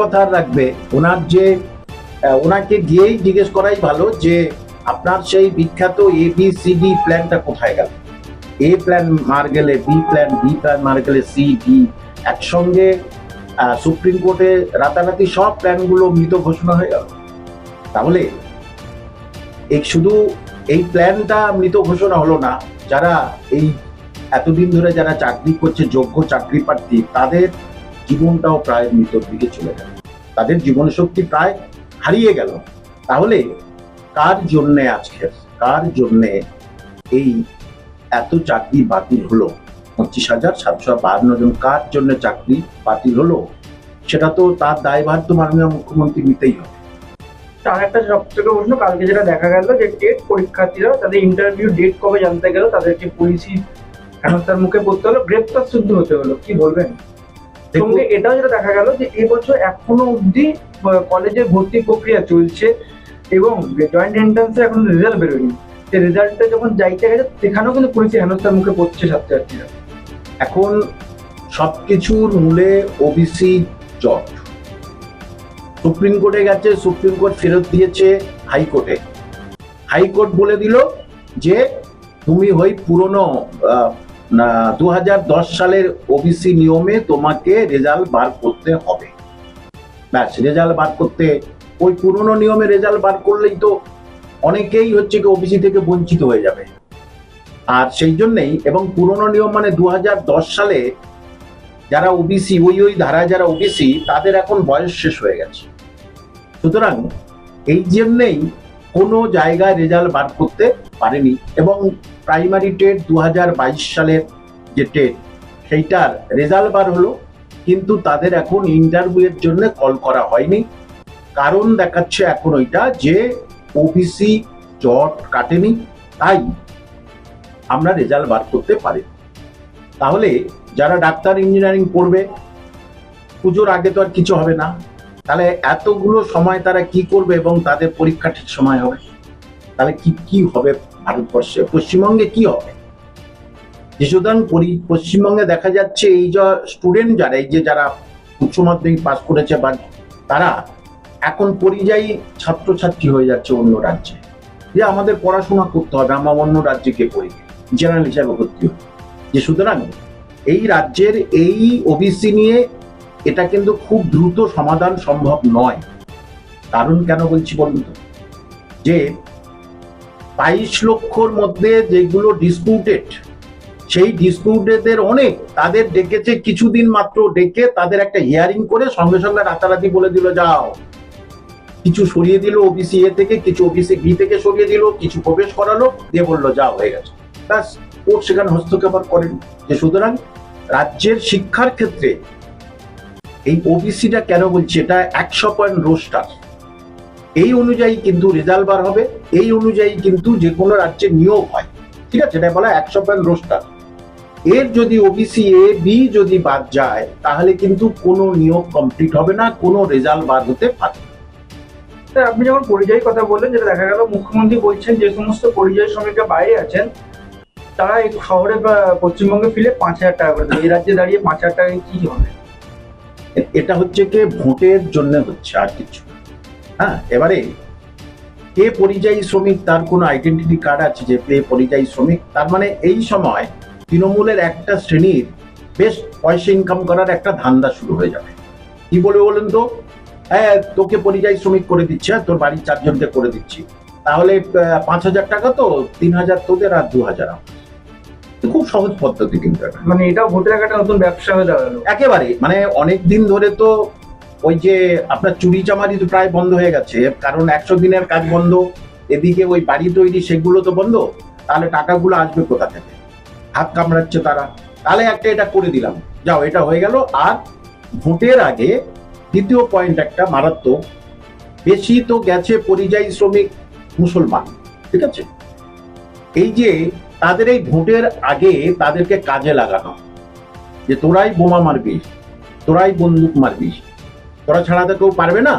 কথা রাখবে, ওনার যে ওনাকে গিয়েই জিজ্ঞেস করাই ভালো যে আপনার সেই বিখ্যাত ABCD প্ল্যানটা কোথায় গেল। এ প্ল্যান মার গেলে বি প্ল্যান, বি প্ল্যান মার গেলে সি, ডি, একসঙ্গে সুপ্রিম কোর্টে রাতারাতি সব প্ল্যানগুলো মৃত ঘোষণা হয়ে গেল। তাহলে এই শুধু এই প্ল্যানটা মৃত ঘোষণা হলো না, যারা এই এতদিন ধরে যারা চাকরি করছে, যোগ্য চাকরি প্রার্থী, তাদের জীবনটাও প্রায় মৃতর দিকে চলে গেল, তাদের জীবন শক্তি প্রায় হারিয়ে গেল। তাহলে কার জন্যে আজকের, কার জন্যে এই এত চাকরি বাতিল হলো? 25,752 জন কার জন্য চাকরি বাতিল হলো? সেটা তো তার দায়ভার তো মাননীয় মুখ্যমন্ত্রী নিতেই হবে। তার একটা সব থেকে প্রশ্ন, কালকে যেটা দেখা গেল যে টেট পরীক্ষার্থীরা তাদের ইন্টারভিউ ডেট কবে জানতে গেল, তাদেরকে পুলিশি হেনস্থার মুখে পড়তে হলো, গ্রেপ্তার শুদ্ধ হতে হলো, কি বলবেন? সঙ্গে এটাও যেটা দেখা গেল যে এবছর এখনো অব্দি কলেজে ভর্তি প্রক্রিয়া চলছে এবং জয়েন্ট এন্ট্রান্সে এখন রেজাল্ট বেরোয়নি। সেই রেজাল্টটা যখন যাইতে গেছে সেখানেও কিন্তু পুলিশি হেনস্থার মুখে পড়ছে ছাত্রছাত্রীরা। এখন সবকিছুর মূলে ওবিসি জট। সুপ্রিম কোর্টে গেছে, সুপ্রিম কোর্ট ফেরত দিয়েছে হাইকোর্টে। হাইকোর্ট বলে দিল যে তুমি ওই পুরনো 2010 সালের ওবিসি নিয়মে তোমাকে রেজাল্ট বার করতে হবে। ব্যাস, রেজাল্ট বার করতে ওই পুরনো নিয়মে রেজাল্ট বার করলেই তো অনেকেই হচ্ছে কি ওবিসি থেকে বঞ্চিত হয়ে যাবে। আর সেই জন্যই, এবং পুরনো নিয়ম মানে 2010 সালে যারা ওবিসি, ওই ধারায় যারা ওবিসি, তাদের এখন বয়স শেষ হয়ে গেছে। সুতরাং এই জন্যেই কোনো জায়গায় রেজাল্ট বার করতে পারেনি। এবং প্রাইমারি টেট 2022 সালের যে টেট, সেইটার রেজাল্ট বার হলো, কিন্তু তাদের এখন ইন্টারভিউয়ের জন্য কল করা হয়নি। কারণ দেখাচ্ছে এখন ওইটা যে ওবিসি জট কাটেনি, তাই আমরা রেজাল্ট বার করতে পারি। তাহলে যারা ডাক্তার ইঞ্জিনিয়ারিং পড়বে, পুজোর আগে তো আর কিছু হবে না, তাহলে এতগুলো সময় তারা কি করবে এবং তাদের পরীক্ষা ঠিক সময় হবে? তাহলে কি হবে ভারতবর্ষে, পশ্চিমবঙ্গে কি হবে? যে সুতরাং পশ্চিমবঙ্গে দেখা যাচ্ছে এই যে স্টুডেন্ট যারা, এই যে যারা উচ্চ মাধ্যমিক পাস করেছে, বা তারা এখন পরিযায়ী ছাত্রছাত্রী হয়ে যাচ্ছে অন্য রাজ্যে, যে আমাদের পড়াশোনা করতে হবে, আমরা অন্য রাজ্যে গিয়ে পড়ি, জেনারেল হিসাবে ভর্তি হবে। যে সুতরাং এই রাজ্যের এই ওবিসি নিয়ে এটা কিন্তু খুব দ্রুত সমাধান সম্ভব নয়। কারণ কেন বলছি বলুন তো, যে 22 লক্ষর মধ্যে যেগুলো ডিসপিউটেড, সেই ডিসপিউটেডদের অনেক, তাদের ডেকেছে কিছুদিন মাত্র, ডেকে তাদের একটা হিয়ারিং করে সঙ্গে সঙ্গে রাতারাতি বলে দিল যাও, কিছু সরিয়ে দিল ওবিসি এ থেকে, কিছু ওবিসি বি থেকে সরিয়ে দিল, কিছু প্রবেশ করালো, দিয়ে বললো যাও হয়ে গেছে, ব্যাস। কোর্ট সেখানে হস্তক্ষেপ করেনি। যে সুতরাং রাজ্যের শিক্ষার ক্ষেত্রে এই ওবিসিটা কেন বলছি, এটা 100 পয়েন্ট রোস্টার, এই অনুযায়ী কিন্তু রেজাল্ট বার হবে, এই অনুযায়ী কিন্তু যে কোনো রাজ্যে নিয়োগ হয়, ঠিক আছে? এটা বলা 100 পয়েন্ট রোস্টার। এর যদি ওবিসি এ বি যদি বাদ যায়, তাহলে কিন্তু কোনো নিয়োগ কমপ্লিট হবে না, কোনো রেজাল্ট বার হতে পারে। আপনি যখন পরিযায়ী কথা বললেন, যেটা দেখা গেল মুখ্যমন্ত্রী বলছেন যে সমস্ত পরিযায়ী শ্রমিকরা বাইরে আছেন তারা এই শহরে বা পশ্চিমবঙ্গে ফিরে 5,000 টাকা করে দেবে। এই রাজ্যে দাঁড়িয়ে 5,000 টাকায় কি হবে? এটা হচ্ছে কি ভোটের জন্য হচ্ছে, আর কিছু। হ্যাঁ, এবারে কে পরিযায়ী শ্রমিক, তার কোনো আইডেন্টিটি কার্ড আছে যে কে পরিযায়ী শ্রমিক, তার মানে এই সময় তৃণমূলের একটা শ্রেণীর বেশ পয়সা ইনকাম করার একটা ধান্দা শুরু হয়ে যাবে। কি বলে বলেন তো, হ্যাঁ তোকে পরিযায়ী শ্রমিক করে দিচ্ছে, তোর বাড়ির 4 জনকে করে দিচ্ছি, তাহলে 5,000 টাকা তো, 3,000 তোদের আর 2,000। খুব সহজ পদ্ধতি কিন্তু, মানে এটাও ভোটের একটা নতুন ব্যবসা হয়ে দাঁড়ালো একেবারে। মানে অনেক দিন ধরে তো ওই যে আপনার চুরি চামারি তো প্রায় বন্ধ হয়ে গেছে, কারণ 100 দিনের কাজ বন্ধ, এদিকে ওই বাড়ি তৈরি সেগুলো তো বন্ধ, তাহলে টাকাগুলো আসবে কোথা থেকে? হাত কামড়াচ্ছে তারা। তাহলে একটা এটা করে দিলাম, যাও এটা হয়ে গেল। আর ভোটের আগে দ্বিতীয় পয়েন্ট একটা মারাত্মক, বেশি তো গেছে পরিযায়ী শ্রমিক মুসলমান, ঠিক আছে? এই যে তাদের এই ভোটের আগে তাদেরকে কাজে লাগানো, যে তোরাই বোমা মারবি, তোরাই বন্দুক মারবি, তোরা ছাড়া তো কেউ পারবে না,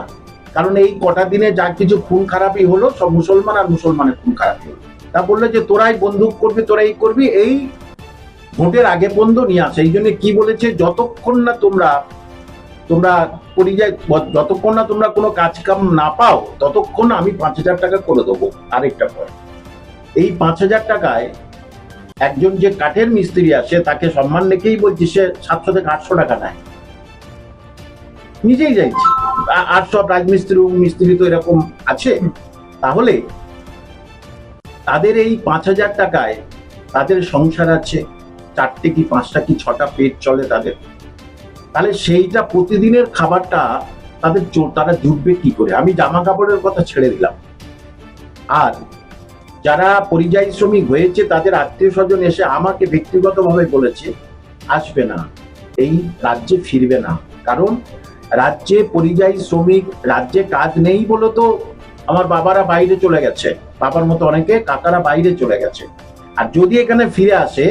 কারণ এই কটা দিনে যা কিছু খুন খারাপই হলো সব মুসলমান, আর মুসলমানের খুন খারাপই হলো। তা বললে যে তোরাই বন্দুক করবি, তোরাই করবি, এই ভোটের আগে পর্যন্ত নিয়ে আসে। এই জন্য কি বলেছে, যতক্ষণ না তোমরা তোমরা পরিযায়ী, যতক্ষণ না তোমরা কোনো কাজ কাম না পাও ততক্ষণ আমি 5,000 টাকা করে দেবো। আরেকটা পয়েন্ট, এই 5,000 টাকায় একজন যে কাঠের মিস্ত্রি আসে তাকে সম্মান রেখেই বলছি সে 700 থেকে 800 টাকা নেয়, নিজেই যাইছি। আর সব রাজমিস্ত্রি মিস্ত্রি তো এরকম আছে। তাহলে তাদের এই 5,000 টাকায় তাদের সংসার আছে, 4টে কি 5টা কি 6টা পেট চলে তাদের। তাহলে সেইটা প্রতিদিনের খাবারটা তারা জুটবে কি করে? আমি জামা কাপড়ের কথা ছেড়ে দিলাম। আর যারা পরিযায়ী শ্রমিক হয়েছে তাদের আত্মীয় স্বজন এসে আমাকে ব্যক্তিগতভাবে বলেছে আসবে না, এই রাজ্যে ফিরবে না। কারণ রাজ্যে পরিযায়ী শ্রমিক, রাজ্যে কাজ নেই বলে তো আমার বাবারা বাইরে চলে গেছে, বাবার মতো অনেকে কাকারা বাইরে চলে গেছে। আর যদি এখানে ফিরে আসে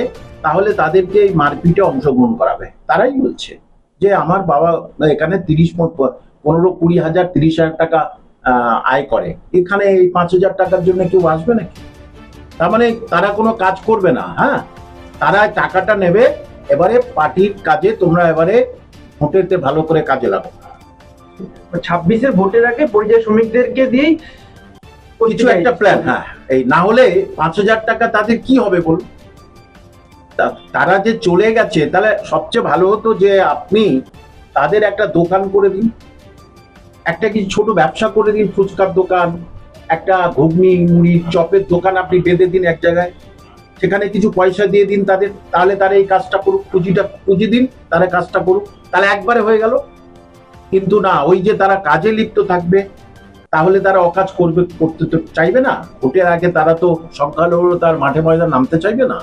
তাহলে তাদেরকে এই মারপিটে অংশগ্রহণ করাবে। তারাই বলছে যে আমার বাবা এখানে 15-20 হাজার 30,000 টাকা আয় করে, এখানে এই 5,000 টাকার জন্য কেউ আসবে নাকি? তার মানে তারা কোনো কাজ করবে না। হ্যাঁ, তারা টাকাটা নেবে, এবারে পার্টির কাজে তোমরা এবারে ভোটেতে ভালো করে কাজে লাগো। 26-এর ভোটের আগে পরিযায়ী শ্রমিকদেরকে দিয়েই কিছু একটা প্ল্যান। হ্যাঁ, এই না হলে 5,000 টাকা তাদের কি হবে বলুন? তারা যে চলে গেছে, তাহলে সবচেয়ে ভালো হতো যে আপনি তাদের একটা দোকান করে দিন, একটা কিছু ছোট ব্যবসা করে দিন, ফুচকার দোকান, একটা ঘুগনি মুড়ির চপের দোকান আপনি বেঁধে দিন এক জায়গায়, সেখানে কিছু পয়সা দিয়ে দিন তাদের, তাহলে তারা এই কাজটা করুক, পুঁজি দিন, তারা কাজটা করুক, তাহলে একবারে হয়ে গেল। কিন্তু না, ওই যে তারা কাজে লিপ্ত থাকবে, তাহলে তারা অকাজ করতে তো চাইবে না। ভোটের আগে তারা তো সংখ্যালঘু তার মাঠে ময়দান নামতে চাইবে না।